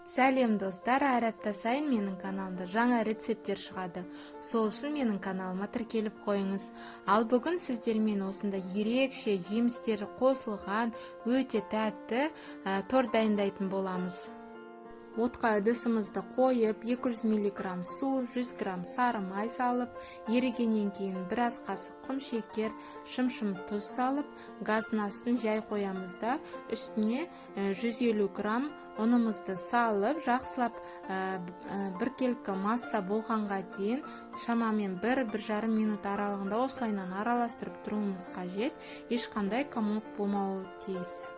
Сәлем достар, әр апта сайын менің каналымда жаңа рецепттер шығады. Сол үшін менің каналыма тіркеліп қойыңыз. Ал бүгін сіздермен осында ерекше жемістері қосылған өте тәтті торт дайындайтын боламыз. Отқа ыдысымызды қойып, 200 мг су, 100 грамм сары май салып, ерігеннен кейін біраз қасық құм шекер, шым-шым тұз салып, газдың астын жай қоямыз да, үстіне 150 грамм ұнымызды салып, жақсылап біркелкі масса болғанға дейін шамамен 1-1,5 минут аралығында осылайынан араластырып тұруымыз қажет. Ешқандай комок болмауы тиіс.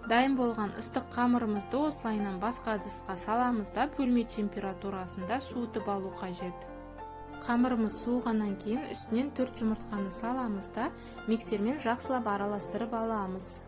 Дайын болған ыстық қамырымызды осылайынан басқа ыдысқа саламыз да, бөлме температурасында суытып алу қажет. Қамырымыз суығаннан кейін үстінен 4 жұмыртқаны саламыз да, миксермен жақсылап араластырып аламыз.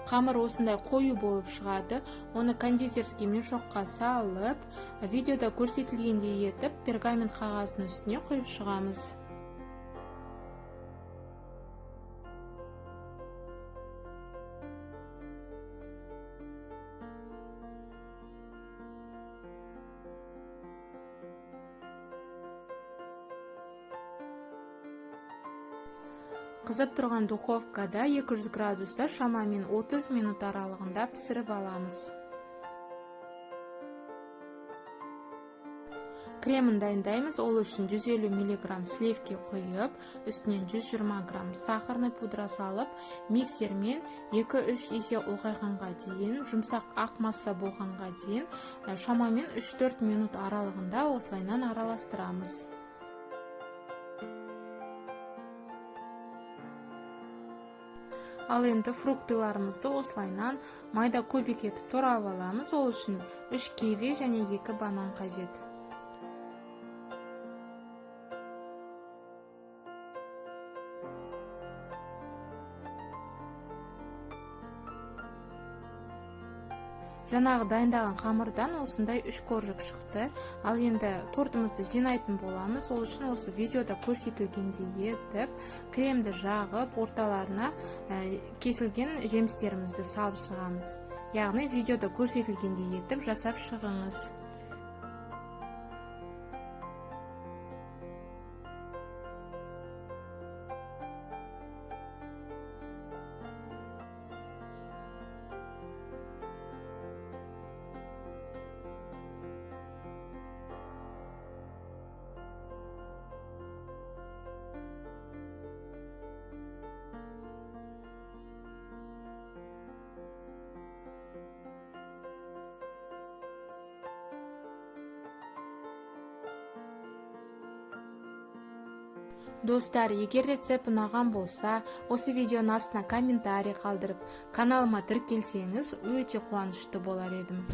Қамыр осындай қою болып шығады. Оны кондитерский мешокқа салып, видеода көрсетілгендей етіп, пергамент қағаздың үстіне қойып шығамыз. Қызып тұрған духовкада 200 градуста шамамен 30 минут аралығында пісіріп аламыз. Кремін дайындаймыз. Ол үшін 150 мг сливки құйып, үстінен 120 грамм сахарный пудра салып, миксермен 2-3 есе ұлғайғанға дейін, жұмсақ ақ масса болғанға дейін, шамамен 3-4 минут аралығында осылайынан араластырамыз. Ал енді фруктыларымызды осылайынан майда көбік етіп турап аламыз. Ол үшін 3 киви және 2 банан қажет. Жаңағы дайындаған қамырдан осындай 3 коржық шықты. Ал енді тортымызды жинайтын боламыз. Ол үшін осы видеода көрсетілгендей етіп, кремді жағып, орталарына кесілген жемістерімізді салып шығамыз. Яғни видеода көрсетілгендей етіп жасап шығыңыз. Достар, егер рецепт ұнаған болса, осы видеоның астына комментарий қалдырып, каналыма тіркелсеңіз, өте қуанышты болар едім.